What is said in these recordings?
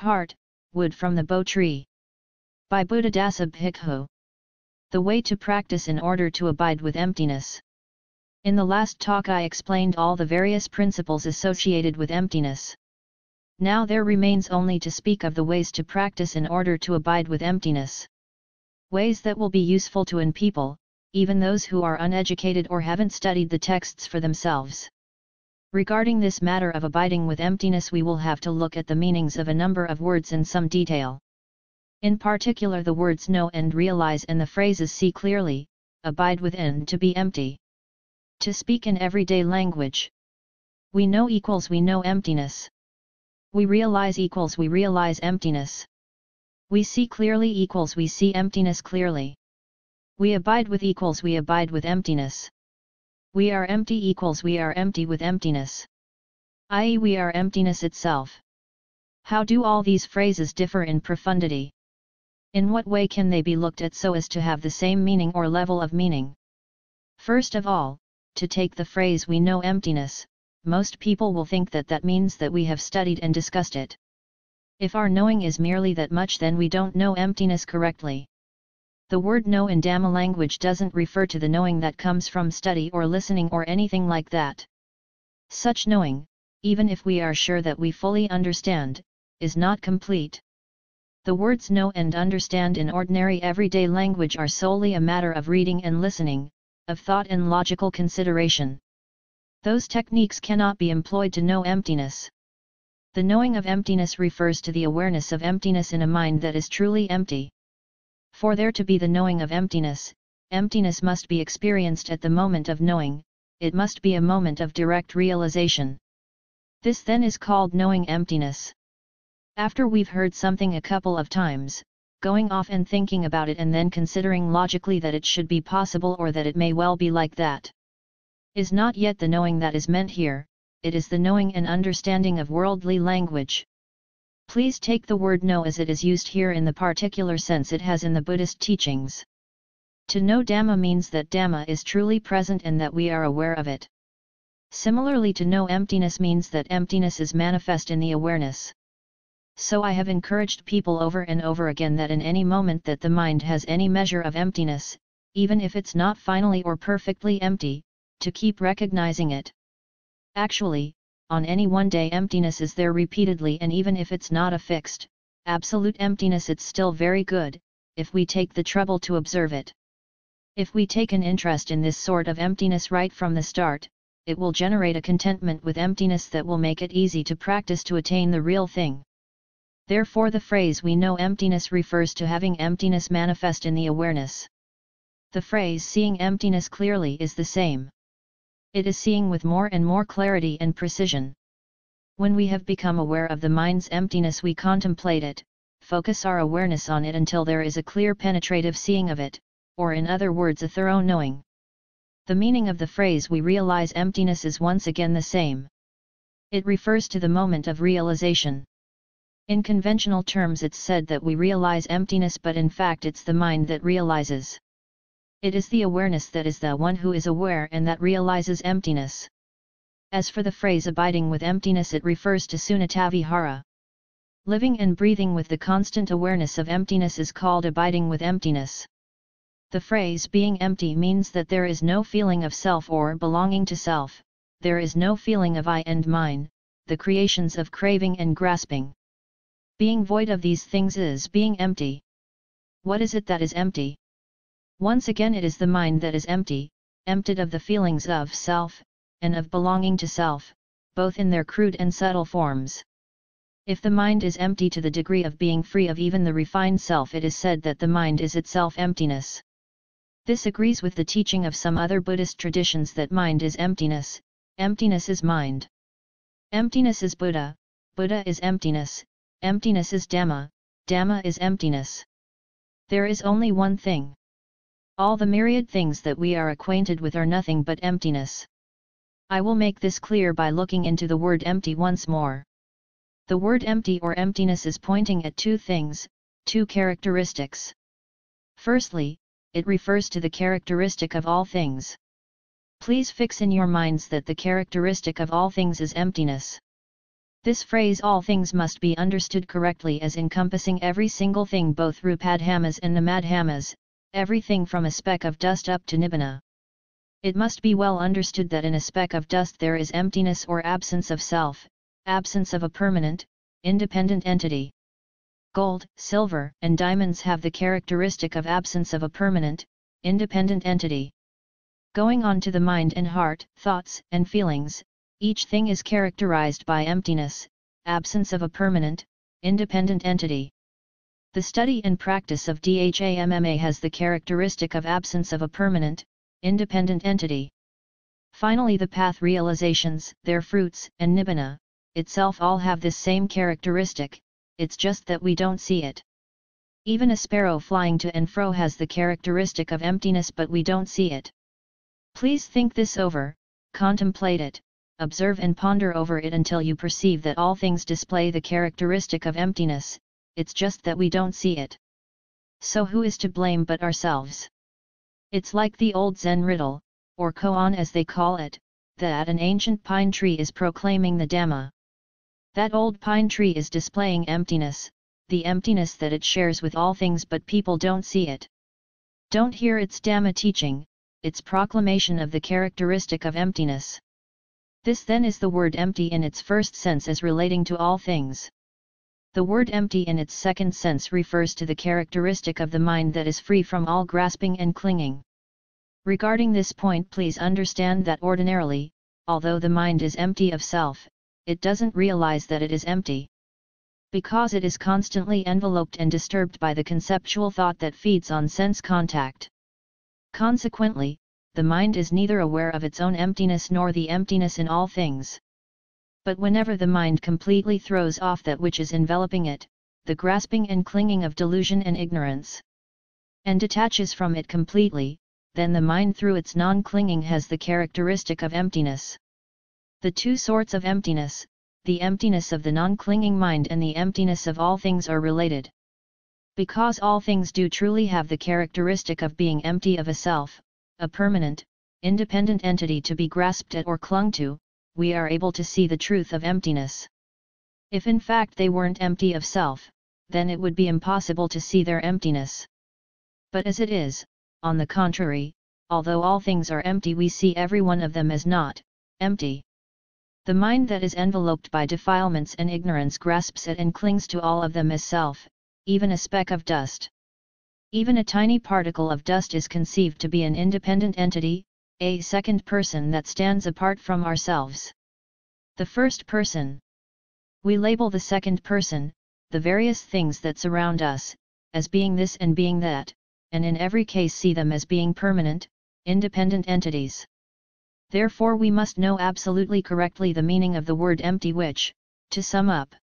Heart, Wood from the Bo Tree. By Buddhadasa Bhikkhu. The way to practice in order to abide with emptiness. In the last talk I explained all the various principles associated with emptiness. Now there remains only to speak of the ways to practice in order to abide with emptiness. Ways that will be useful to an people, even those who are uneducated or haven't studied the texts for themselves. Regarding this matter of abiding with emptiness, we will have to look at the meanings of a number of words in some detail. In particular the words know and realize and the phrases see clearly, abide with and to be empty. To speak in everyday language. We know equals we know emptiness. We realize equals we realize emptiness. We see clearly equals we see emptiness clearly. We abide with equals we abide with emptiness. We are empty equals we are empty with emptiness. I.e., we are emptiness itself. How do all these phrases differ in profundity? In what way can they be looked at so as to have the same meaning or level of meaning? First of all, to take the phrase we know emptiness, most people will think that that means that we have studied and discussed it. If our knowing is merely that much, then we don't know emptiness correctly. The word know in Dhamma language doesn't refer to the knowing that comes from study or listening or anything like that. Such knowing, even if we are sure that we fully understand, is not complete. The words know and understand in ordinary everyday language are solely a matter of reading and listening, of thought and logical consideration. Those techniques cannot be employed to know emptiness. The knowing of emptiness refers to the awareness of emptiness in a mind that is truly empty. For there to be the knowing of emptiness, emptiness must be experienced at the moment of knowing, it must be a moment of direct realization. This then is called knowing emptiness. After we've heard something a couple of times, going off and thinking about it and then considering logically that it should be possible or that it may well be like that, is not yet the knowing that is meant here, it is the knowing and understanding of worldly language. Please take the word know as it is used here in the particular sense it has in the Buddhist teachings. To know Dhamma means that Dhamma is truly present and that we are aware of it. Similarly, to know emptiness means that emptiness is manifest in the awareness. So I have encouraged people over and over again that in any moment that the mind has any measure of emptiness, even if it's not finally or perfectly empty, to keep recognizing it. Actually, on any one day emptiness is there repeatedly, and even if it's not a fixed, absolute emptiness, it's still very good, if we take the trouble to observe it. If we take an interest in this sort of emptiness right from the start, it will generate a contentment with emptiness that will make it easy to practice to attain the real thing. Therefore the phrase we know emptiness refers to having emptiness manifest in the awareness. The phrase seeing emptiness clearly is the same. It is seeing with more and more clarity and precision. When we have become aware of the mind's emptiness, we contemplate it, focus our awareness on it until there is a clear penetrative seeing of it, or in other words a thorough knowing. The meaning of the phrase we realize emptiness is once again the same. It refers to the moment of realization. In conventional terms it's said that we realize emptiness, but in fact it's the mind that realizes. It is the awareness that is the one who is aware and that realizes emptiness. As for the phrase abiding with emptiness, it refers to sunnatavihara. Living and breathing with the constant awareness of emptiness is called abiding with emptiness. The phrase being empty means that there is no feeling of self or belonging to self, there is no feeling of I and mine, the creations of craving and grasping. Being void of these things is being empty. What is it that is empty? Once again it is the mind that is empty, emptied of the feelings of self, and of belonging to self, both in their crude and subtle forms. If the mind is empty to the degree of being free of even the refined self, it is said that the mind is itself emptiness. This agrees with the teaching of some other Buddhist traditions that mind is emptiness, emptiness is mind. Emptiness is Buddha, Buddha is emptiness, emptiness is Dhamma, Dhamma is emptiness. There is only one thing. All the myriad things that we are acquainted with are nothing but emptiness. I will make this clear by looking into the word empty once more. The word empty or emptiness is pointing at two things, two characteristics. Firstly, it refers to the characteristic of all things. Please fix in your minds that the characteristic of all things is emptiness. This phrase all things must be understood correctly as encompassing every single thing, both Rupadhamas and Namadhamas, everything from a speck of dust up to Nibbana. It must be well understood that in a speck of dust there is emptiness or absence of self, absence of a permanent, independent entity. Gold, silver, and diamonds have the characteristic of absence of a permanent, independent entity. Going on to the mind and heart, thoughts and feelings, each thing is characterized by emptiness, absence of a permanent, independent entity. The study and practice of Dhamma has the characteristic of absence of a permanent, independent entity. Finally, the path realizations, their fruits, and Nibbana, itself all have this same characteristic, it's just that we don't see it. Even a sparrow flying to and fro has the characteristic of emptiness, but we don't see it. Please think this over, contemplate it, observe and ponder over it until you perceive that all things display the characteristic of emptiness, it's just that we don't see it. So who is to blame but ourselves? It's like the old Zen riddle, or koan as they call it, that an ancient pine tree is proclaiming the Dhamma. That old pine tree is displaying emptiness, the emptiness that it shares with all things, but people don't see it. Don't hear its Dhamma teaching, its proclamation of the characteristic of emptiness. This then is the word empty in its first sense as relating to all things. The word empty in its second sense refers to the characteristic of the mind that is free from all grasping and clinging. Regarding this point, please understand that ordinarily, although the mind is empty of self, it doesn't realize that it is empty. Because it is constantly enveloped and disturbed by the conceptual thought that feeds on sense contact. Consequently, the mind is neither aware of its own emptiness nor the emptiness in all things. But whenever the mind completely throws off that which is enveloping it, the grasping and clinging of delusion and ignorance, and detaches from it completely, then the mind through its non-clinging has the characteristic of emptiness. The two sorts of emptiness, the emptiness of the non-clinging mind and the emptiness of all things, are related. Because all things do truly have the characteristic of being empty of a self, a permanent, independent entity to be grasped at or clung to, we are able to see the truth of emptiness. If in fact they weren't empty of self, then it would be impossible to see their emptiness. But as it is, on the contrary, although all things are empty, we see every one of them as not empty. The mind that is enveloped by defilements and ignorance grasps at and clings to all of them as self, even a speck of dust. Even a tiny particle of dust is conceived to be an independent entity, a second person that stands apart from ourselves. The first person. We label the second person, the various things that surround us, as being this and being that, and in every case see them as being permanent, independent entities. Therefore we must know absolutely correctly the meaning of the word empty, which, to sum up,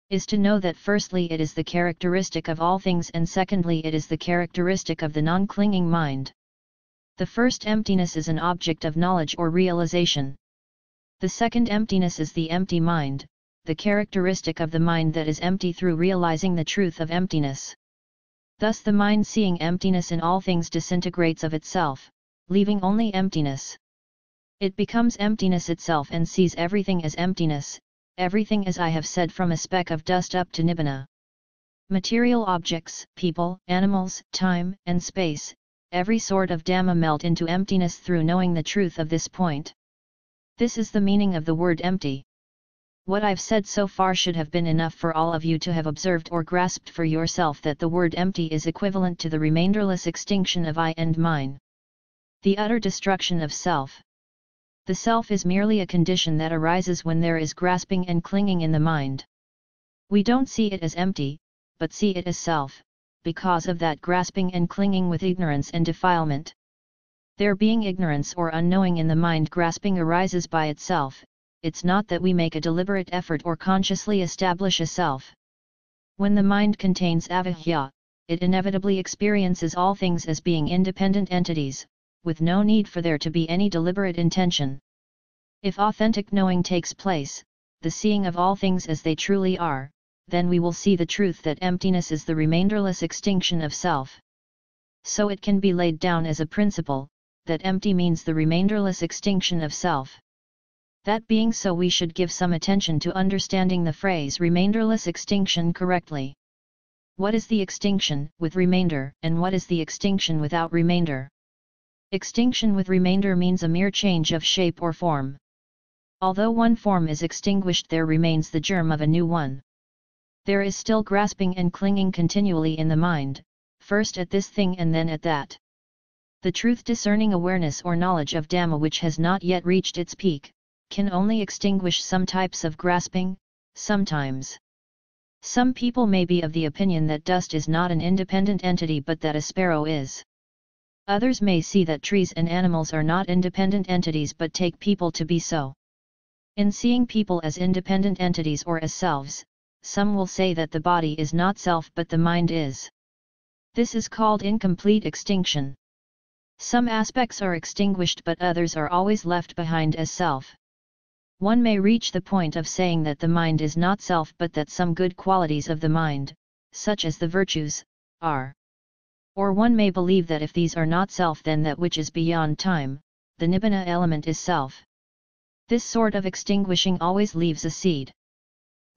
is to know that firstly it is the characteristic of all things, and secondly it is the characteristic of the non-clinging mind. The first emptiness is an object of knowledge or realization. The second emptiness is the empty mind, the characteristic of the mind that is empty through realizing the truth of emptiness. Thus the mind seeing emptiness in all things disintegrates of itself, leaving only emptiness. It becomes emptiness itself and sees everything as emptiness, everything, as I have said, from a speck of dust up to Nibbana. Material objects, people, animals, time, and space, every sort of Dhamma melt into emptiness through knowing the truth of this point. This is the meaning of the word empty. What I've said so far should have been enough for all of you to have observed or grasped for yourself that the word empty is equivalent to the remainderless extinction of I and mine. The utter destruction of self. The self is merely a condition that arises when there is grasping and clinging in the mind. We don't see it as empty, but see it as self, because of that grasping and clinging with ignorance and defilement. There being ignorance or unknowing in the mind, grasping arises by itself. It's not that we make a deliberate effort or consciously establish a self. When the mind contains avijja, it inevitably experiences all things as being independent entities, with no need for there to be any deliberate intention. If authentic knowing takes place, the seeing of all things as they truly are, then we will see the truth that emptiness is the remainderless extinction of self. So it can be laid down as a principle, that empty means the remainderless extinction of self. That being so, we should give some attention to understanding the phrase remainderless extinction correctly. What is the extinction with remainder, and what is the extinction without remainder? Extinction with remainder means a mere change of shape or form. Although one form is extinguished, there remains the germ of a new one. There is still grasping and clinging continually in the mind, first at this thing and then at that. The truth discerning awareness or knowledge of Dhamma which has not yet reached its peak, can only extinguish some types of grasping, sometimes. Some people may be of the opinion that dust is not an independent entity but that a sparrow is. Others may see that trees and animals are not independent entities but take people to be so. In seeing people as independent entities or as selves, some will say that the body is not self but the mind is. This is called incomplete extinction. Some aspects are extinguished but others are always left behind as self. One may reach the point of saying that the mind is not self but that some good qualities of the mind, such as the virtues, are. Or one may believe that if these are not self then that which is beyond time, the nibbana element is self. This sort of extinguishing always leaves a seed.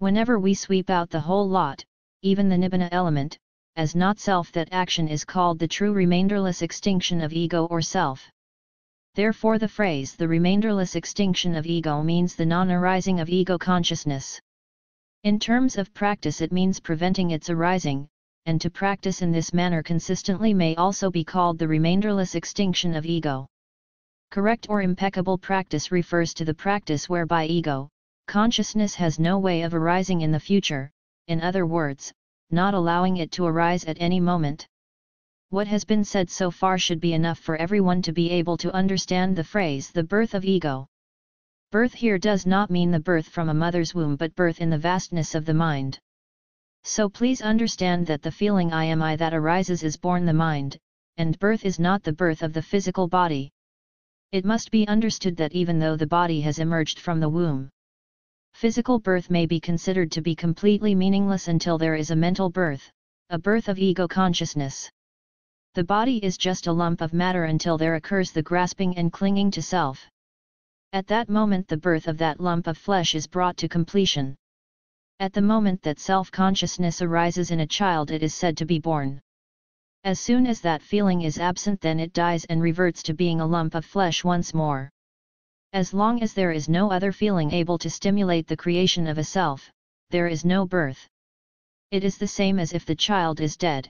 Whenever we sweep out the whole lot, even the nibbana element, as not self, that action is called the true remainderless extinction of ego or self. Therefore the phrase the remainderless extinction of ego means the non-arising of ego consciousness. In terms of practice it means preventing its arising, and to practice in this manner consistently may also be called the remainderless extinction of ego. Correct or impeccable practice refers to the practice whereby ego consciousness has no way of arising in the future, in other words, not allowing it to arise at any moment. What has been said so far should be enough for everyone to be able to understand the phrase the birth of ego. Birth here does not mean the birth from a mother's womb but birth in the vastness of the mind. So please understand that the feeling I am I that arises is born the mind, and birth is not the birth of the physical body. It must be understood that even though the body has emerged from the womb, physical birth may be considered to be completely meaningless until there is a mental birth, a birth of ego consciousness. The body is just a lump of matter until there occurs the grasping and clinging to self. At that moment the birth of that lump of flesh is brought to completion. At the moment that self-consciousness arises in a child it is said to be born. As soon as that feeling is absent then it dies and reverts to being a lump of flesh once more. As long as there is no other feeling able to stimulate the creation of a self, there is no birth. It is the same as if the child is dead.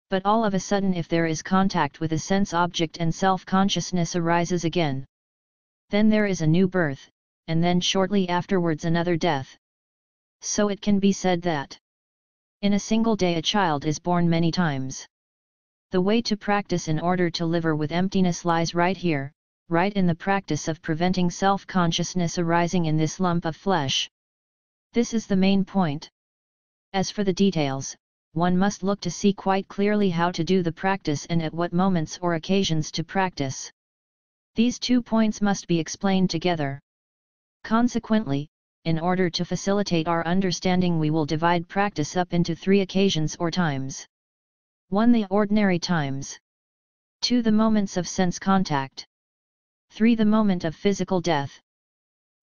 But all of a sudden if there is contact with a sense object and self-consciousness arises again, then there is a new birth, and then shortly afterwards another death. So it can be said that in a single day a child is born many times. The way to practice in order to live with emptiness lies right here, right in the practice of preventing self-consciousness arising in this lump of flesh. This is the main point. As for the details, one must look to see quite clearly how to do the practice and at what moments or occasions to practice. These 2 points must be explained together. Consequently, in order to facilitate our understanding we will divide practice up into 3 occasions or times. 1. The ordinary times. 2. The moments of sense contact. 3. The moment of physical death.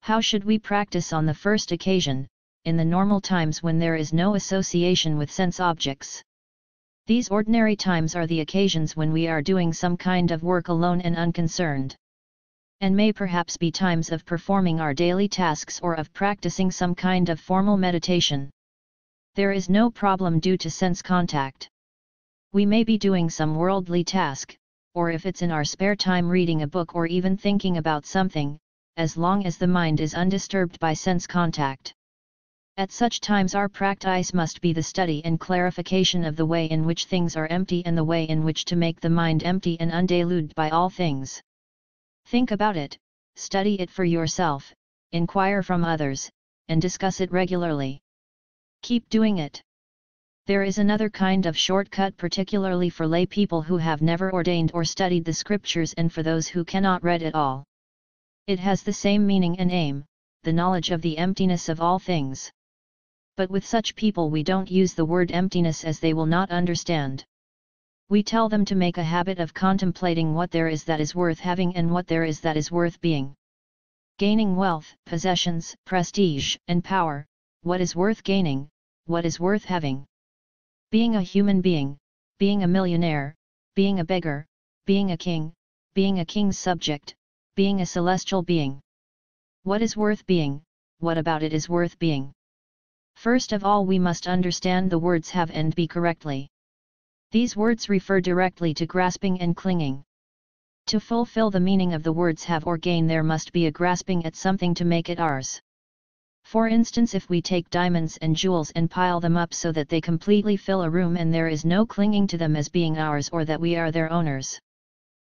How should we practice on the first occasion, in the normal times when there is no association with sense objects? These ordinary times are the occasions when we are doing some kind of work alone and unconcerned, and may perhaps be times of performing our daily tasks or of practicing some kind of formal meditation. There is no problem due to sense contact. We may be doing some worldly task, or if it's in our spare time reading a book or even thinking about something, as long as the mind is undisturbed by sense contact. At such times our practice must be the study and clarification of the way in which things are empty and the way in which to make the mind empty and undeluded by all things. Think about it, study it for yourself, inquire from others, and discuss it regularly. Keep doing it. There is another kind of shortcut particularly for lay people who have never ordained or studied the scriptures and for those who cannot read at all. It has the same meaning and aim, the knowledge of the emptiness of all things. But with such people we don't use the word emptiness as they will not understand. We tell them to make a habit of contemplating what there is that is worth having and what there is that is worth being. Gaining wealth, possessions, prestige, and power, what is worth gaining, what is worth having? Being a human being, being a millionaire, being a beggar, being a king's subject, being a celestial being. What is worth being, what about it is worth being? First of all we must understand the words have and be correctly. These words refer directly to grasping and clinging. To fulfill the meaning of the words have or gain there must be a grasping at something to make it ours. For instance, if we take diamonds and jewels and pile them up so that they completely fill a room and there is no clinging to them as being ours or that we are their owners.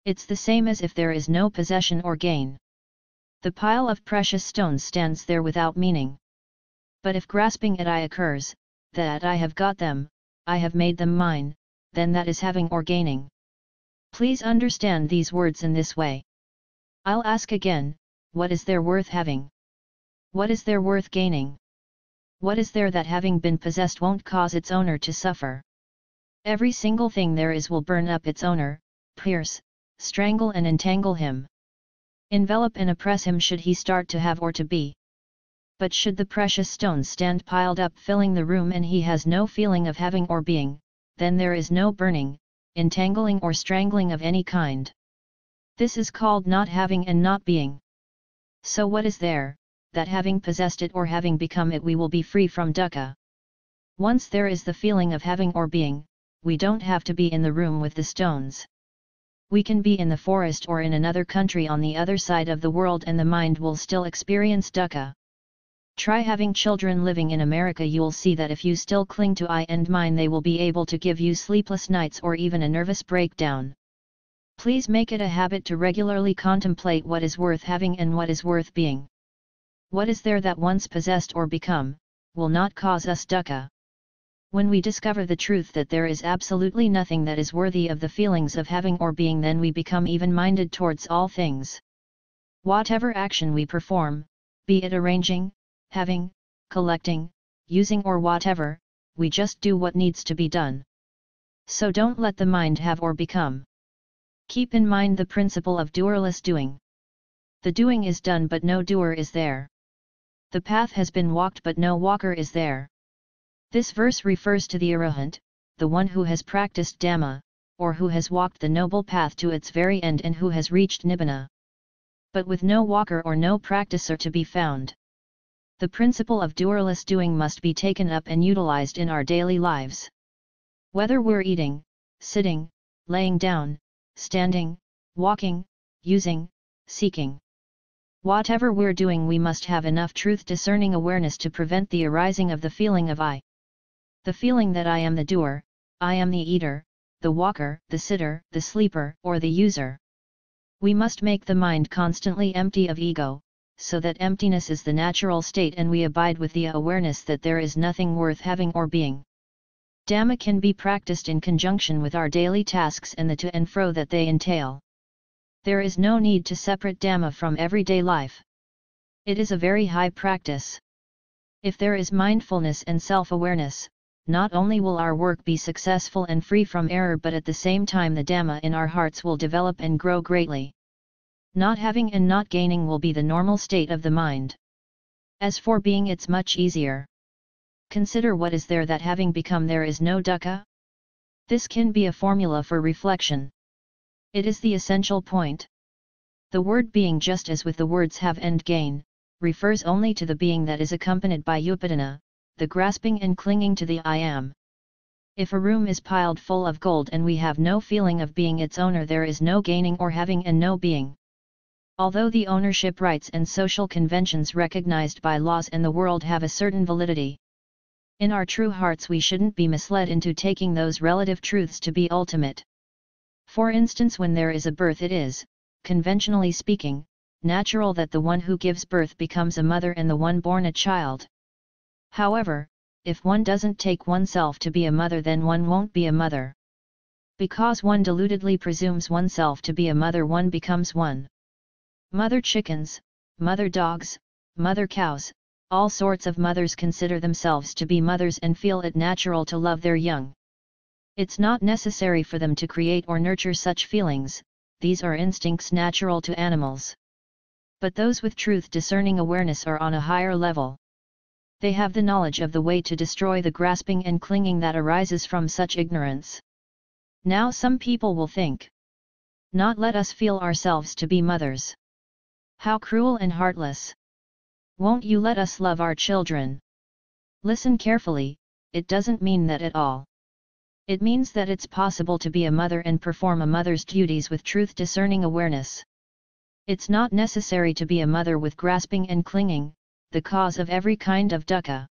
It's the same as if there is no possession or gain. The pile of precious stones stands there without meaning. But if grasping at I occurs, that I have got them, I have made them mine, then that is having or gaining. Please understand these words in this way. I'll ask again, what is there worth having? What is there worth gaining? What is there that having been possessed won't cause its owner to suffer? Every single thing there is will burn up its owner, pierce, strangle and entangle him. Envelop and oppress him should he start to have or to be. But should the precious stones stand piled up filling the room and he has no feeling of having or being, then there is no burning, entangling or strangling of any kind. This is called not having and not being. So what is there, that having possessed it or having become it we will be free from dukkha? Once there is the feeling of having or being, we don't have to be in the room with the stones. We can be in the forest or in another country on the other side of the world and the mind will still experience dukkha. Try having children living in America, you'll see that if you still cling to I and mine they will be able to give you sleepless nights or even a nervous breakdown. Please make it a habit to regularly contemplate what is worth having and what is worth being. What is there that once possessed or become, will not cause us dukkha? When we discover the truth that there is absolutely nothing that is worthy of the feelings of having or being, then we become even-minded towards all things. Whatever action we perform, be it arranging, having, collecting, using or whatever, we just do what needs to be done. So don't let the mind have or become. Keep in mind the principle of doerless doing. The doing is done but no doer is there. The path has been walked but no walker is there. This verse refers to the arahant, the one who has practiced Dhamma, or who has walked the noble path to its very end and who has reached Nibbana. But with no walker or no practicer to be found. The principle of doerless doing must be taken up and utilized in our daily lives. Whether we're eating, sitting, laying down, standing, walking, using, seeking. Whatever we're doing, we must have enough truth-discerning awareness to prevent the arising of the feeling of I. The feeling that I am the doer, I am the eater, the walker, the sitter, the sleeper, or the user. We must make the mind constantly empty of ego, so that emptiness is the natural state and we abide with the awareness that there is nothing worth having or being. Dhamma can be practiced in conjunction with our daily tasks and the to and fro that they entail. There is no need to separate Dhamma from everyday life. It is a very high practice. If there is mindfulness and self-awareness, not only will our work be successful and free from error, but at the same time the Dhamma in our hearts will develop and grow greatly. Not having and not gaining will be the normal state of the mind. As for being, it's much easier. Consider what is there that having become there is no dukkha? This can be a formula for reflection. It is the essential point. The word being, just as with the words have and gain, refers only to the being that is accompanied by upadana, the grasping and clinging to the I am. If a room is piled full of gold and we have no feeling of being its owner, there is no gaining or having and no being. Although the ownership rights and social conventions recognized by laws and the world have a certain validity, in our true hearts we shouldn't be misled into taking those relative truths to be ultimate. For instance, when there is a birth, it is, conventionally speaking, natural that the one who gives birth becomes a mother and the one born a child. However, if one doesn't take oneself to be a mother, then one won't be a mother. Because one deludedly presumes oneself to be a mother, one becomes one. Mother chickens, mother dogs, mother cows, all sorts of mothers consider themselves to be mothers and feel it natural to love their young. It's not necessary for them to create or nurture such feelings, these are instincts natural to animals. But those with truth discerning awareness are on a higher level. They have the knowledge of the way to destroy the grasping and clinging that arises from such ignorance. Now some people will think, not let us feel ourselves to be mothers. How cruel and heartless! Won't you let us love our children? Listen carefully, it doesn't mean that at all. It means that it's possible to be a mother and perform a mother's duties with truth discerning awareness. It's not necessary to be a mother with grasping and clinging, the cause of every kind of dukkha.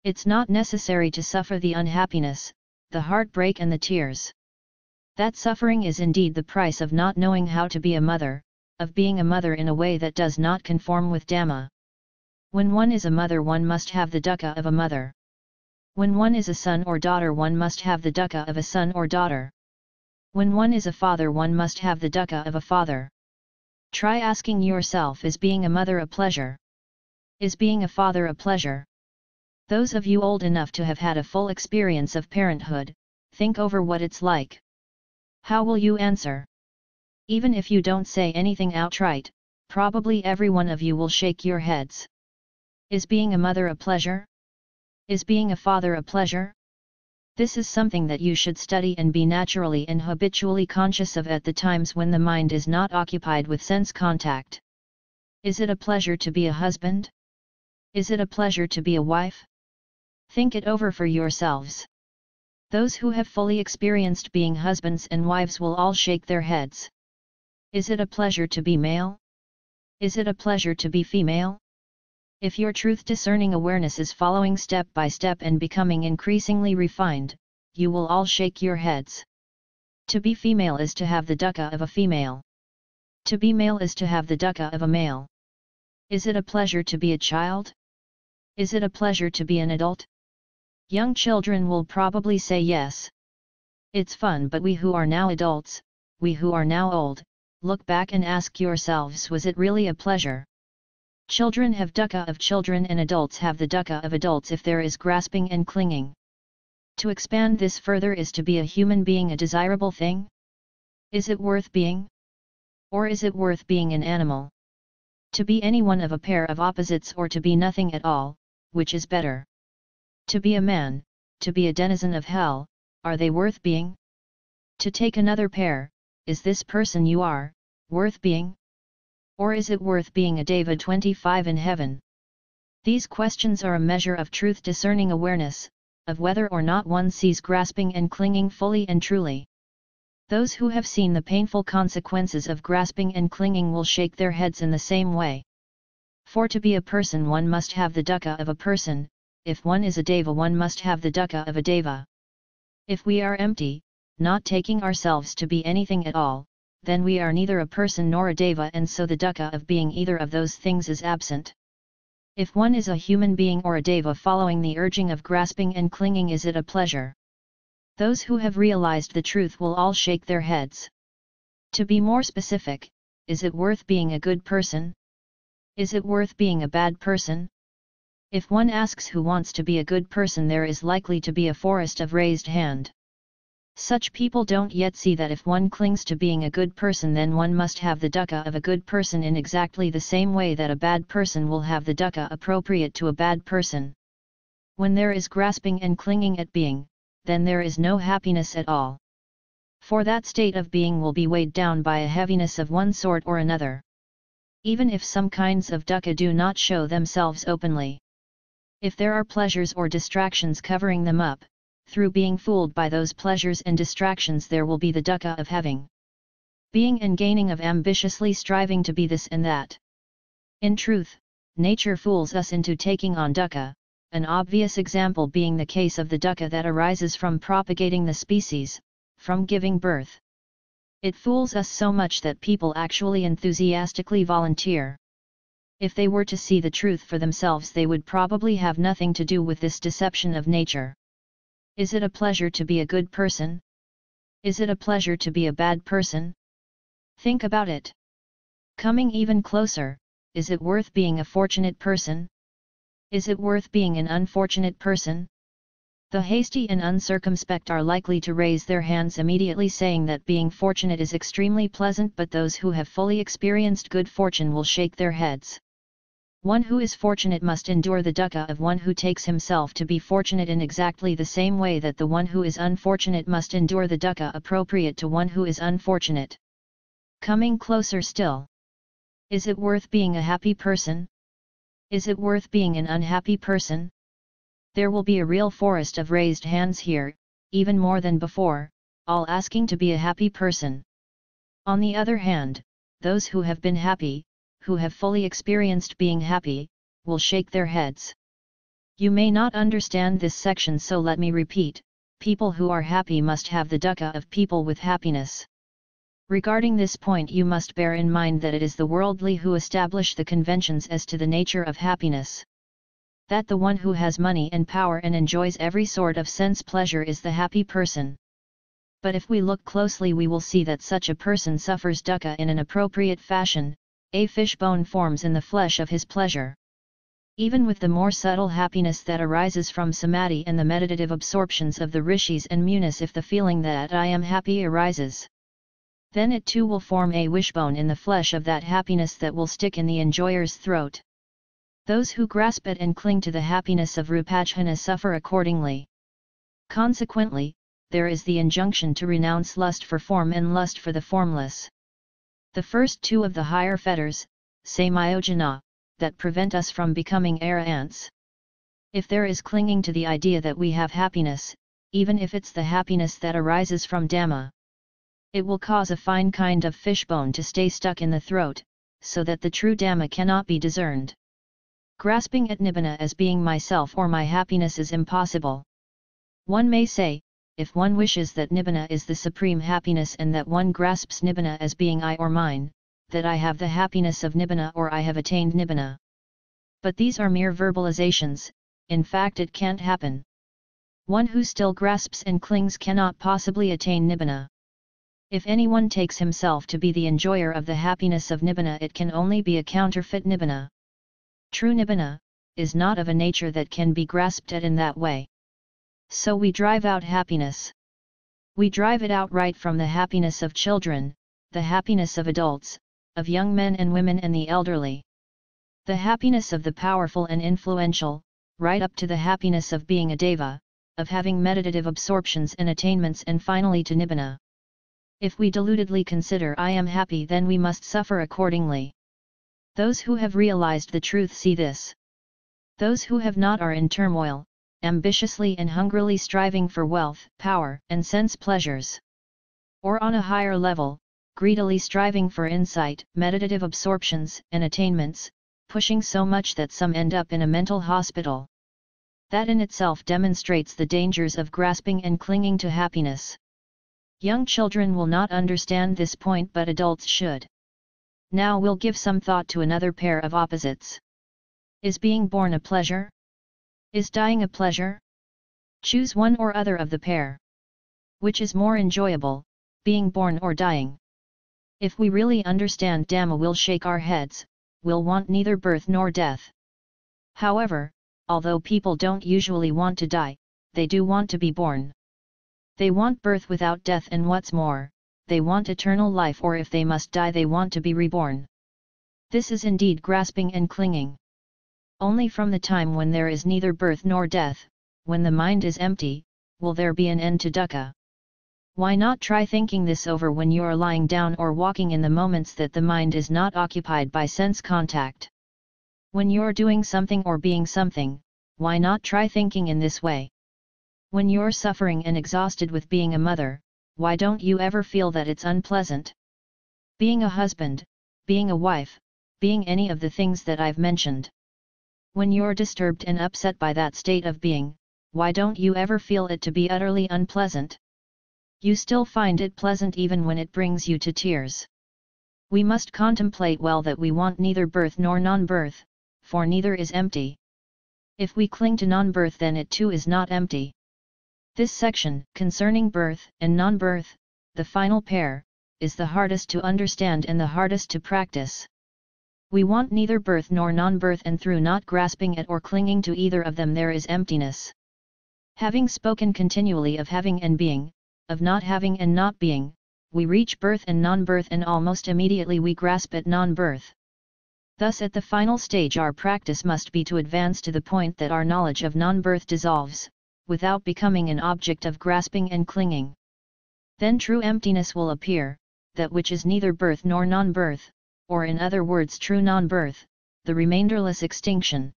It's not necessary to suffer the unhappiness, the heartbreak and the tears. That suffering is indeed the price of not knowing how to be a mother, of being a mother in a way that does not conform with Dhamma. When one is a mother, one must have the dukkha of a mother. When one is a son or daughter, one must have the dukkha of a son or daughter. When one is a father, one must have the dukkha of a father. Try asking yourself, is being a mother a pleasure? Is being a father a pleasure? Those of you old enough to have had a full experience of parenthood, think over what it's like. How will you answer? Even if you don't say anything outright, probably every one of you will shake your heads. Is being a mother a pleasure? Is being a father a pleasure? This is something that you should study and be naturally and habitually conscious of at the times when the mind is not occupied with sense contact. Is it a pleasure to be a husband? Is it a pleasure to be a wife? Think it over for yourselves. Those who have fully experienced being husbands and wives will all shake their heads. Is it a pleasure to be male? Is it a pleasure to be female? If your truth discerning awareness is following step by step and becoming increasingly refined, you will all shake your heads. To be female is to have the dukkha of a female. To be male is to have the dukkha of a male. Is it a pleasure to be a child? Is it a pleasure to be an adult? Young children will probably say yes. It's fun, but we who are now adults, we who are now old, look back and ask yourselves, was it really a pleasure? Children have dukkha of children and adults have the dukkha of adults if there is grasping and clinging. To expand this further, is to be a human being a desirable thing? Is it worth being? Or is it worth being an animal? To be any one of a pair of opposites or to be nothing at all, which is better? To be a man, to be a denizen of hell, are they worth being? To take another pair, is this person you are, worth being? Or is it worth being a Deva 25 in heaven? These questions are a measure of truth discerning awareness, of whether or not one sees grasping and clinging fully and truly. Those who have seen the painful consequences of grasping and clinging will shake their heads in the same way. For to be a person, one must have the dukkha of a person. If one is a deva, one must have the dukkha of a deva. If we are empty, not taking ourselves to be anything at all, then we are neither a person nor a deva, and so the dukkha of being either of those things is absent. If one is a human being or a deva following the urging of grasping and clinging, is it a pleasure? Those who have realized the truth will all shake their heads. To be more specific, is it worth being a good person? Is it worth being a bad person? If one asks who wants to be a good person, there is likely to be a forest of raised hand. Such people don't yet see that if one clings to being a good person, then one must have the dukkha of a good person in exactly the same way that a bad person will have the dukkha appropriate to a bad person. When there is grasping and clinging at being, then there is no happiness at all. For that state of being will be weighed down by a heaviness of one sort or another. Even if some kinds of dukkha do not show themselves openly. If there are pleasures or distractions covering them up, through being fooled by those pleasures and distractions, there will be the dukkha of having. Being and gaining, of ambitiously striving to be this and that. In truth, nature fools us into taking on dukkha, an obvious example being the case of the dukkha that arises from propagating the species, from giving birth. It fools us so much that people actually enthusiastically volunteer. If they were to see the truth for themselves, they would probably have nothing to do with this deception of nature. Is it a pleasure to be a good person? Is it a pleasure to be a bad person? Think about it. Coming even closer, is it worth being a fortunate person? Is it worth being an unfortunate person? The hasty and uncircumspect are likely to raise their hands immediately, saying that being fortunate is extremely pleasant, but those who have fully experienced good fortune will shake their heads. One who is fortunate must endure the dukkha of one who takes himself to be fortunate in exactly the same way that the one who is unfortunate must endure the dukkha appropriate to one who is unfortunate. Coming closer still. Is it worth being a happy person? Is it worth being an unhappy person? There will be a real forest of raised hands here, even more than before, all asking to be a happy person. On the other hand, those who have been happy, who have fully experienced being happy, will shake their heads. You may not understand this section, so let me repeat: people who are happy must have the dukkha of people with happiness. Regarding this point, you must bear in mind that it is the worldly who establish the conventions as to the nature of happiness. That the one who has money and power and enjoys every sort of sense pleasure is the happy person. But if we look closely, we will see that such a person suffers dukkha in an appropriate fashion. A fishbone forms in the flesh of his pleasure. Even with the more subtle happiness that arises from samadhi and the meditative absorptions of the rishis and munis, if the feeling that I am happy arises, then it too will form a wishbone in the flesh of that happiness that will stick in the enjoyer's throat. Those who grasp at and cling to the happiness of rupajhana suffer accordingly. Consequently, there is the injunction to renounce lust for form and lust for the formless. The first two of the higher fetters, samyojana, that prevent us from becoming arahants. If there is clinging to the idea that we have happiness, even if it's the happiness that arises from Dhamma, it will cause a fine kind of fishbone to stay stuck in the throat, so that the true Dhamma cannot be discerned. Grasping at nibbana as being myself or my happiness is impossible. One may say, if one wishes that nibbana is the supreme happiness and that one grasps nibbana as being I or mine, that I have the happiness of nibbana or I have attained nibbana. But these are mere verbalizations. In fact it can't happen. One who still grasps and clings cannot possibly attain nibbana. If anyone takes himself to be the enjoyer of the happiness of nibbana, it can only be a counterfeit nibbana. True nibbana is not of a nature that can be grasped at in that way. So we drive out happiness. We drive it out right from the happiness of children, the happiness of adults, of young men and women and the elderly. The happiness of the powerful and influential, right up to the happiness of being a deva, of having meditative absorptions and attainments, and finally to nibbana. If we deludedly consider I am happy, then we must suffer accordingly. Those who have realized the truth see this. Those who have not are in turmoil, ambitiously and hungrily striving for wealth, power, and sense pleasures. Or on a higher level, greedily striving for insight, meditative absorptions, and attainments, pushing so much that some end up in a mental hospital. That in itself demonstrates the dangers of grasping and clinging to happiness. Young children will not understand this point, but adults should. Now we'll give some thought to another pair of opposites. Is being born a pleasure? Is dying a pleasure? Choose one or other of the pair. Which is more enjoyable, being born or dying? If we really understand Dhamma, we'll shake our heads, we'll want neither birth nor death. However, although people don't usually want to die, they do want to be born. They want birth without death, and what's more, they want eternal life, or if they must die they want to be reborn. This is indeed grasping and clinging. Only from the time when there is neither birth nor death, when the mind is empty, will there be an end to dukkha. Why not try thinking this over when you are lying down or walking in the moments that the mind is not occupied by sense contact? When you're doing something or being something, why not try thinking in this way? When you're suffering and exhausted with being a mother, why don't you ever feel that it's unpleasant? Being a husband, being a wife, being any of the things that I've mentioned. When you're disturbed and upset by that state of being, why don't you ever feel it to be utterly unpleasant? You still find it pleasant even when it brings you to tears. We must contemplate well that we want neither birth nor non-birth, for neither is empty. If we cling to non-birth, then it too is not empty. This section, concerning birth and non-birth, the final pair, is the hardest to understand and the hardest to practice. We want neither birth nor non-birth, and through not grasping at or clinging to either of them there is emptiness. Having spoken continually of having and being, of not having and not being, we reach birth and non-birth, and almost immediately we grasp at non-birth. Thus at the final stage our practice must be to advance to the point that our knowledge of non-birth dissolves, without becoming an object of grasping and clinging. Then true emptiness will appear, that which is neither birth nor non-birth, or in other words true non-birth, the remainderless extinction.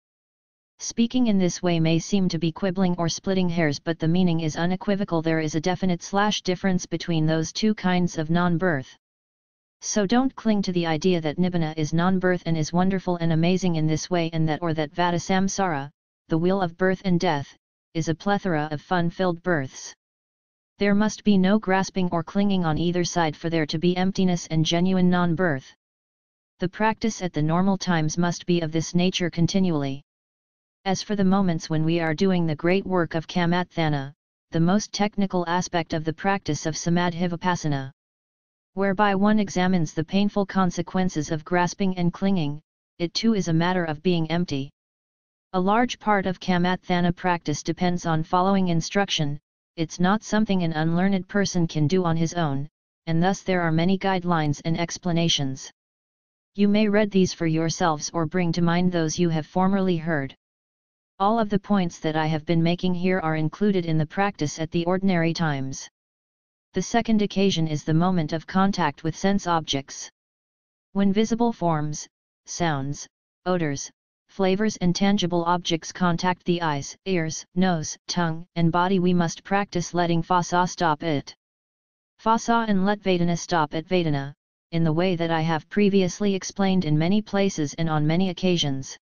Speaking in this way may seem to be quibbling or splitting hairs, but the meaning is unequivocal. There is a definite difference between those two kinds of non-birth. So don't cling to the idea that Nibbana is non-birth and is wonderful and amazing in this way, and that Vata Samsara, the wheel of birth and death, is a plethora of fun-filled births. There must be no grasping or clinging on either side for there to be emptiness and genuine non-birth. The practice at the normal times must be of this nature continually. As for the moments when we are doing the great work of Kamatthana, the most technical aspect of the practice of Samadhivipassana, whereby one examines the painful consequences of grasping and clinging, it too is a matter of being empty. A large part of Kamatthana practice depends on following instruction. It's not something an unlearned person can do on his own, and thus there are many guidelines and explanations. You may read these for yourselves or bring to mind those you have formerly heard. All of the points that I have been making here are included in the practice at the ordinary times. The second occasion is the moment of contact with sense objects. When visible forms, sounds, odors, flavors and tangible objects contact the eyes, ears, nose, tongue, and body, we must practice letting Phassa stop at Phassa and let Vedana stop at Vedana, in the way that I have previously explained in many places and on many occasions.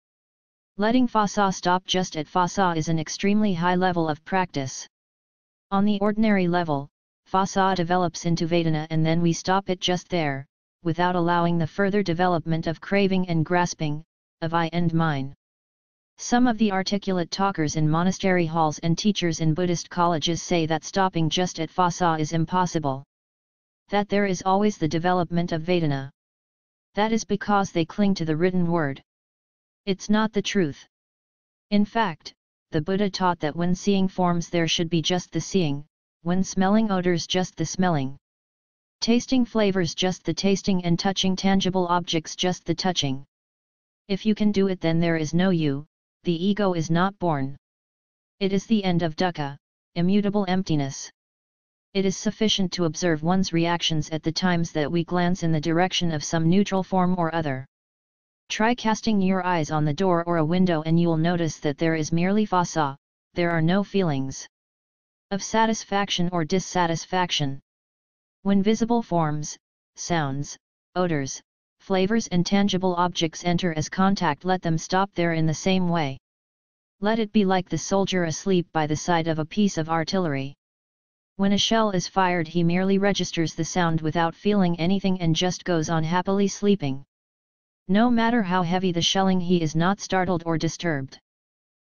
Letting Phassa stop just at Phassa is an extremely high level of practice. On the ordinary level, Phassa develops into Vedana and then we stop it just there, without allowing the further development of craving and grasping, of I and mine. Some of the articulate talkers in monastery halls and teachers in Buddhist colleges say that stopping just at Phassa is impossible. That there is always the development of Vedana. That is because they cling to the written word. It's not the truth. In fact, the Buddha taught that when seeing forms there should be just the seeing, when smelling odors just the smelling, tasting flavors just the tasting, and touching tangible objects just the touching. If you can do it, then there is no you, the ego is not born. It is the end of dukkha, immutable emptiness. It is sufficient to observe one's reactions at the times that we glance in the direction of some neutral form or other. Try casting your eyes on the door or a window and you'll notice that there is merely Phassa, there are no feelings of satisfaction or dissatisfaction. When visible forms, sounds, odors, flavors and tangible objects enter as contact, let them stop there in the same way. Let it be like the soldier asleep by the side of a piece of artillery. When a shell is fired, he merely registers the sound without feeling anything and just goes on happily sleeping. No matter how heavy the shelling, he is not startled or disturbed.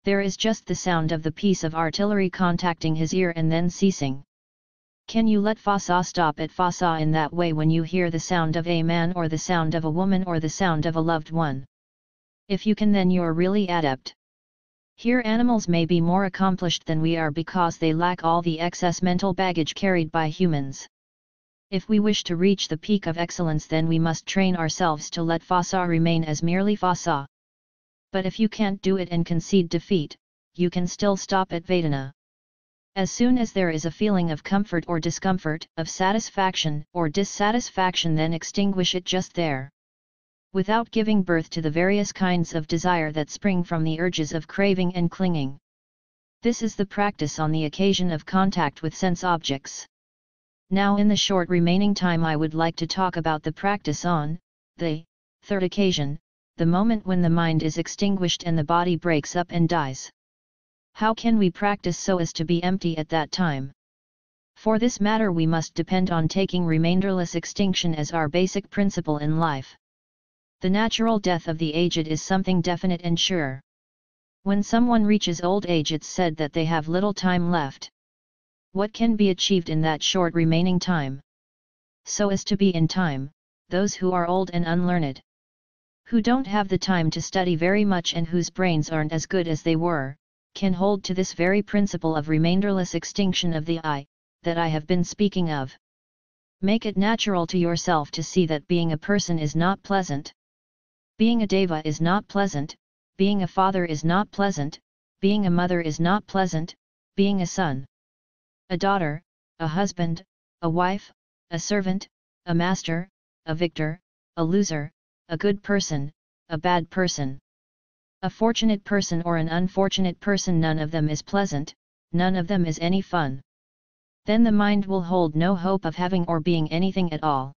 There is just the sound of the piece of artillery contacting his ear and then ceasing. Can you let Phassa stop at Phassa in that way when you hear the sound of a man or the sound of a woman or the sound of a loved one? If you can, then you're really adept. Here animals may be more accomplished than we are because they lack all the excess mental baggage carried by humans. If we wish to reach the peak of excellence, then we must train ourselves to let Phassa remain as merely Phassa. But if you can't do it and concede defeat, you can still stop at Vedana. As soon as there is a feeling of comfort or discomfort, of satisfaction or dissatisfaction, then extinguish it just there, without giving birth to the various kinds of desire that spring from the urges of craving and clinging. This is the practice on the occasion of contact with sense objects. Now in the short remaining time I would like to talk about the practice on the third occasion, the moment when the mind is extinguished and the body breaks up and dies. How can we practice so as to be empty at that time? For this matter we must depend on taking remainderless extinction as our basic principle in life. The natural death of the aged is something definite and sure. When someone reaches old age, it's said that they have little time left. What can be achieved in that short remaining time? So as to be in time, those who are old and unlearned, who don't have the time to study very much and whose brains aren't as good as they were, can hold to this very principle of remainderless extinction of the I, that I have been speaking of. Make it natural to yourself to see that being a person is not pleasant. Being a deva is not pleasant, being a father is not pleasant, being a mother is not pleasant, being a son, a daughter, a husband, a wife, a servant, a master, a victor, a loser, a good person, a bad person, a fortunate person or an unfortunate person, none of them is pleasant, none of them is any fun. Then the mind will hold no hope of having or being anything at all.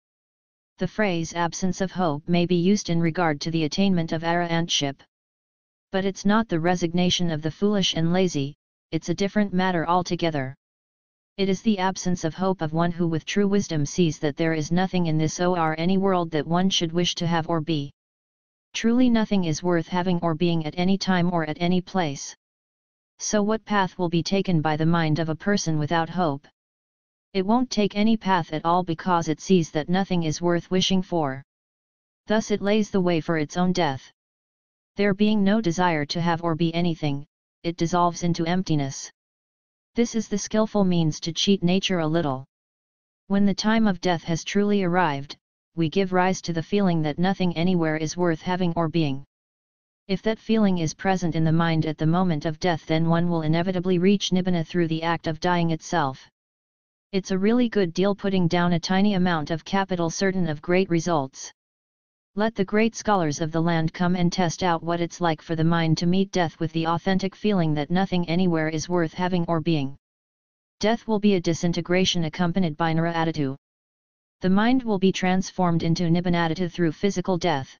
The phrase absence of hope may be used in regard to the attainment of arahantship. But it's not the resignation of the foolish and lazy, it's a different matter altogether. It is the absence of hope of one who with true wisdom sees that there is nothing in this or any world that one should wish to have or be. Truly nothing is worth having or being at any time or at any place. So what path will be taken by the mind of a person without hope? It won't take any path at all because it sees that nothing is worth wishing for. Thus it lays the way for its own death. There being no desire to have or be anything, it dissolves into emptiness. This is the skillful means to cheat nature a little. When the time of death has truly arrived, we give rise to the feeling that nothing anywhere is worth having or being. If that feeling is present in the mind at the moment of death, then one will inevitably reach nibbana through the act of dying itself. It's a really good deal putting down a tiny amount of capital certain of great results. Let the great scholars of the land come and test out what it's like for the mind to meet death with the authentic feeling that nothing anywhere is worth having or being. Death will be a disintegration accompanied by niraditu. The mind will be transformed into nibbanaditu through physical death.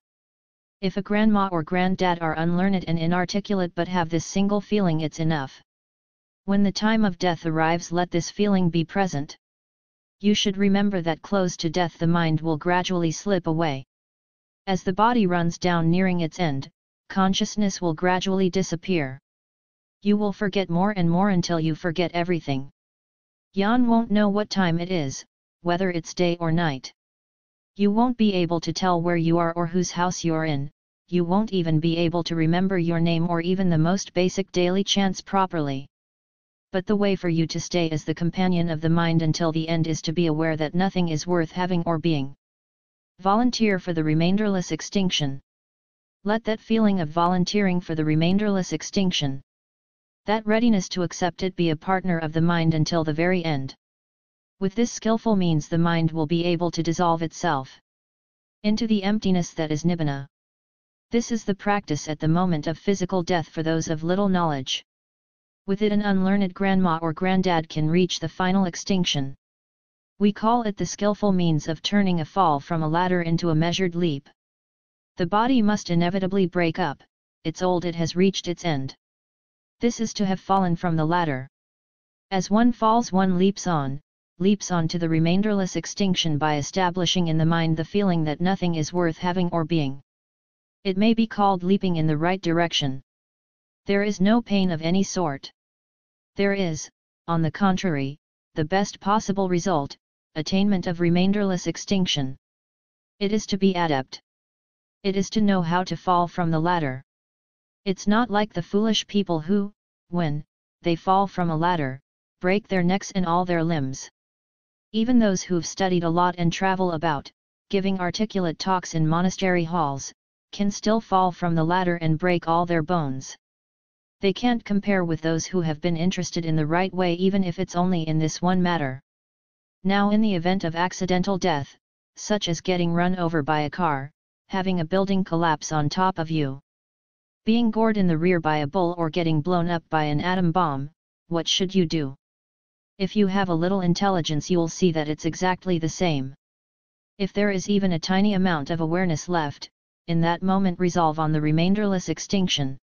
If a grandma or granddad are unlearned and inarticulate but have this single feeling, it's enough. When the time of death arrives, let this feeling be present. You should remember that close to death the mind will gradually slip away. As the body runs down nearing its end, consciousness will gradually disappear. You will forget more and more until you forget everything. Yan won't know what time it is, whether it's day or night. You won't be able to tell where you are or whose house you're in, you won't even be able to remember your name or even the most basic daily chants properly. But the way for you to stay as the companion of the mind until the end is to be aware that nothing is worth having or being. Volunteer for the remainderless extinction. Let that feeling of volunteering for the remainderless extinction, that readiness to accept it, be a partner of the mind until the very end. With this skillful means the mind will be able to dissolve itself into the emptiness that is nibbana. This is the practice at the moment of physical death for those of little knowledge. With it an unlearned grandma or granddad can reach the final extinction. We call it the skillful means of turning a fall from a ladder into a measured leap. The body must inevitably break up, it's old, it has reached its end. This is to have fallen from the ladder. As one falls, one leaps on to the remainderless extinction by establishing in the mind the feeling that nothing is worth having or being. It may be called leaping in the right direction. There is no pain of any sort. There is, on the contrary, the best possible result, attainment of remainderless extinction. It is to be adept. It is to know how to fall from the ladder. It's not like the foolish people who, when they fall from a ladder, break their necks and all their limbs. Even those who've studied a lot and travel about, giving articulate talks in monastery halls, can still fall from the ladder and break all their bones. They can't compare with those who have been interested in the right way, even if it's only in this one matter. Now, in the event of accidental death, such as getting run over by a car, having a building collapse on top of you, being gored in the rear by a bull, or getting blown up by an atom bomb, what should you do? If you have a little intelligence, you'll see that it's exactly the same. If there is even a tiny amount of awareness left, in that moment resolve on the remainderless extinction.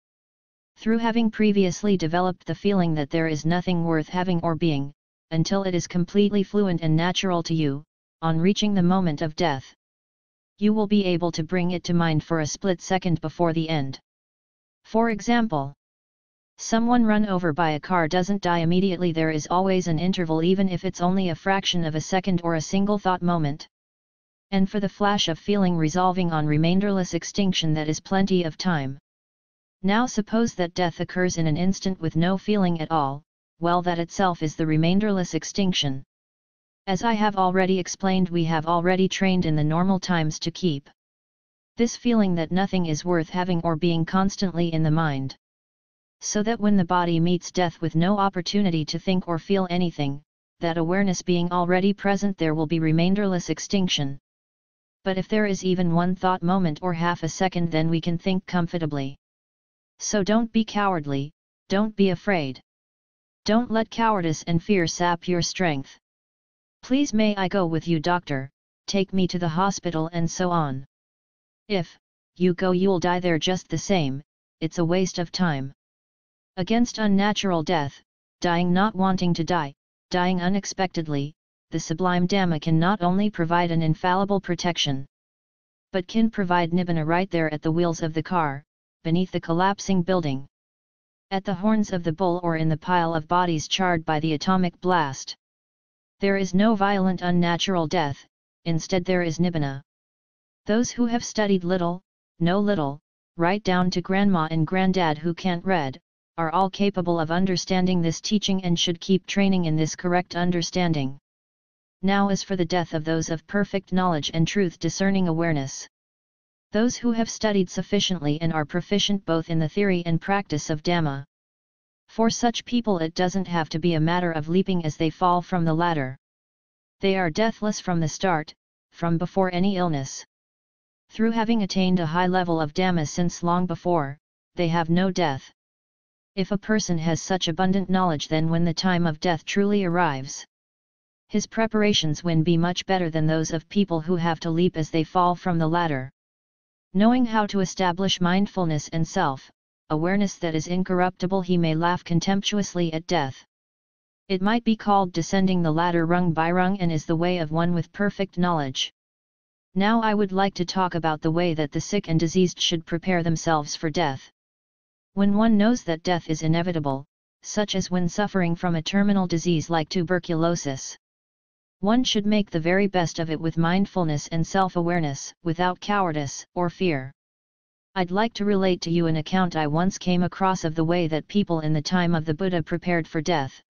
Through having previously developed the feeling that there is nothing worth having or being, until it is completely fluent and natural to you, on reaching the moment of death, you will be able to bring it to mind for a split second before the end. For example, someone run over by a car doesn't die immediately. There is always an interval, even if it's only a fraction of a second or a single thought moment. And for the flash of feeling resolving on remainderless extinction, that is plenty of time. Now suppose that death occurs in an instant with no feeling at all, well, that itself is the remainderless extinction. As I have already explained, we have already trained in the normal times to keep this feeling that nothing is worth having or being constantly in the mind. So that when the body meets death with no opportunity to think or feel anything, that awareness being already present, there will be remainderless extinction. But if there is even one thought moment or half a second, then we can think comfortably. So don't be cowardly, don't be afraid. Don't let cowardice and fear sap your strength. Please, may I go with you, doctor? Take me to the hospital, and so on. If you go, you'll die there just the same. It's a waste of time. Against unnatural death, dying not wanting to die, dying unexpectedly, the sublime Dhamma can not only provide an infallible protection, but can provide nibbana right there at the wheels of the car, beneath the collapsing building, at the horns of the bull, or in the pile of bodies charred by the atomic blast. There is no violent unnatural death, instead there is nibbana. Those who have studied little, know little, right down to grandma and granddad who can't read, are all capable of understanding this teaching and should keep training in this correct understanding. Now as for the death of those of perfect knowledge and truth discerning awareness, those who have studied sufficiently and are proficient both in the theory and practice of Dhamma. For such people it doesn't have to be a matter of leaping as they fall from the ladder. They are deathless from the start, from before any illness. Through having attained a high level of Dhamma since long before, they have no death. If a person has such abundant knowledge, then when the time of death truly arrives, his preparations will be much better than those of people who have to leap as they fall from the ladder. Knowing how to establish mindfulness and self-awareness that is incorruptible, he may laugh contemptuously at death. It might be called descending the ladder rung by rung, and is the way of one with perfect knowledge. Now I would like to talk about the way that the sick and diseased should prepare themselves for death. When one knows that death is inevitable, such as when suffering from a terminal disease like tuberculosis, one should make the very best of it with mindfulness and self-awareness, without cowardice or fear. I'd like to relate to you an account I once came across of the way that people in the time of the Buddha prepared for death.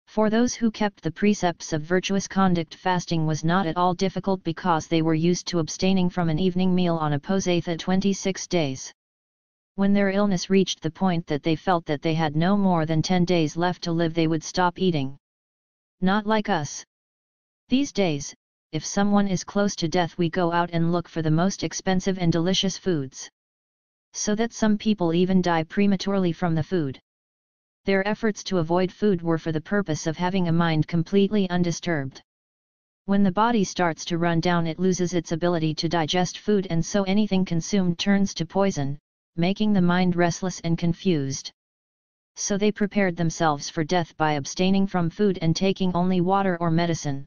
For those who kept the precepts of virtuous conduct, fasting was not at all difficult because they were used to abstaining from an evening meal on a posatha 26 days. When their illness reached the point that they felt that they had no more than 10 days left to live, they would stop eating. Not like us. These days, if someone is close to death, we go out and look for the most expensive and delicious foods. So that some people even die prematurely from the food. Their efforts to avoid food were for the purpose of having a mind completely undisturbed. When the body starts to run down, it loses its ability to digest food, and so anything consumed turns to poison, making the mind restless and confused. So they prepared themselves for death by abstaining from food and taking only water or medicine.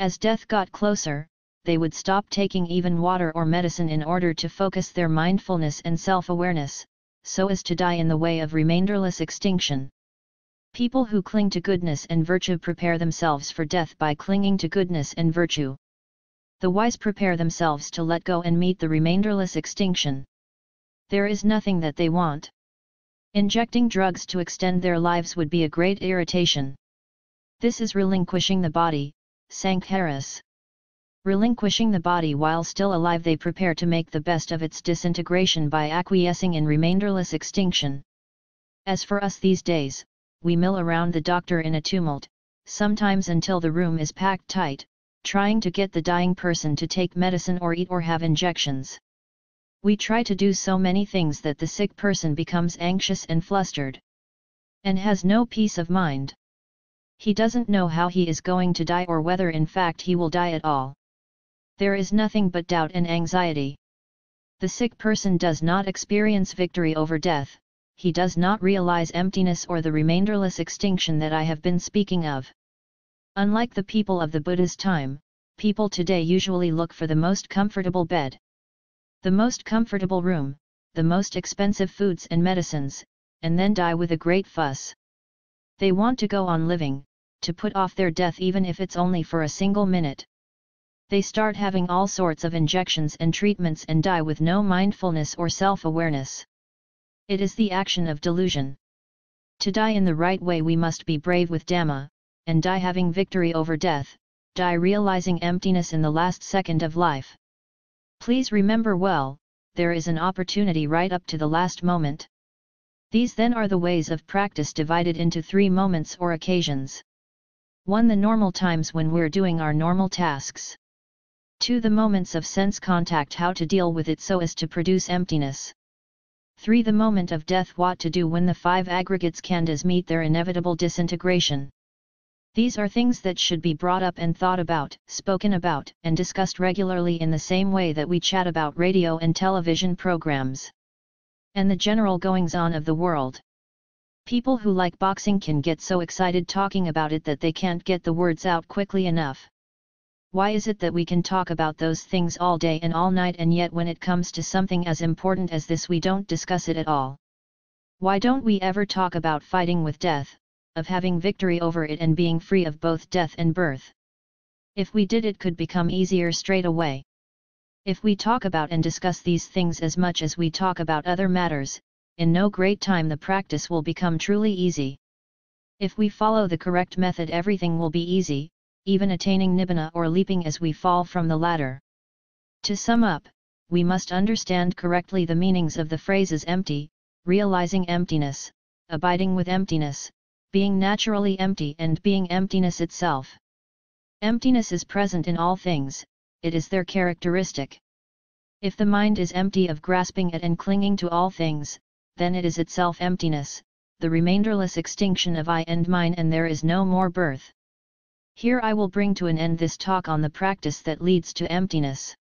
As death got closer, they would stop taking even water or medicine in order to focus their mindfulness and self-awareness, so as to die in the way of remainderless extinction. People who cling to goodness and virtue prepare themselves for death by clinging to goodness and virtue. The wise prepare themselves to let go and meet the remainderless extinction. There is nothing that they want. Injecting drugs to extend their lives would be a great irritation. This is relinquishing the body, Sankharas. Relinquishing the body while still alive, they prepare to make the best of its disintegration by acquiescing in remainderless extinction. As for us these days, we mill around the doctor in a tumult, sometimes until the room is packed tight, trying to get the dying person to take medicine or eat or have injections. We try to do so many things that the sick person becomes anxious and flustered, and has no peace of mind. He doesn't know how he is going to die, or whether in fact he will die at all. There is nothing but doubt and anxiety. The sick person does not experience victory over death, he does not realize emptiness or the remainderless extinction that I have been speaking of. Unlike the people of the Buddha's time, people today usually look for the most comfortable bed, the most comfortable room, the most expensive foods and medicines, and then die with a great fuss. They want to go on living, to put off their death even if it's only for a single minute. They start having all sorts of injections and treatments and die with no mindfulness or self-awareness. It is the action of delusion. To die in the right way we must be brave with Dhamma, and die having victory over death, die realizing emptiness in the last second of life. Please remember well, there is an opportunity right up to the last moment. These then are the ways of practice divided into 3 moments or occasions. 1. The normal times when we're doing our normal tasks. 2. The moments of sense contact, how to deal with it so as to produce emptiness. 3. The moment of death, what to do when the 5 aggregates khandhas meet their inevitable disintegration. These are things that should be brought up and thought about, spoken about, and discussed regularly in the same way that we chat about radio and television programs and the general goings-on of the world. People who like boxing can get so excited talking about it that they can't get the words out quickly enough. Why is it that we can talk about those things all day and all night, and yet when it comes to something as important as this we don't discuss it at all? Why don't we ever talk about fighting with death, of having victory over it and being free of both death and birth? If we did, it could become easier straight away. If we talk about and discuss these things as much as we talk about other matters, in no great time the practice will become truly easy. If we follow the correct method, everything will be easy, even attaining nibbana or leaping as we fall from the ladder. To sum up, we must understand correctly the meanings of the phrases empty, realizing emptiness, abiding with emptiness, being naturally empty, and being emptiness itself. Emptiness is present in all things, it is their characteristic. If the mind is empty of grasping at and clinging to all things, then it is itself emptiness, the remainderless extinction of I and mine, and there is no more birth. Here I will bring to an end this talk on the practice that leads to emptiness.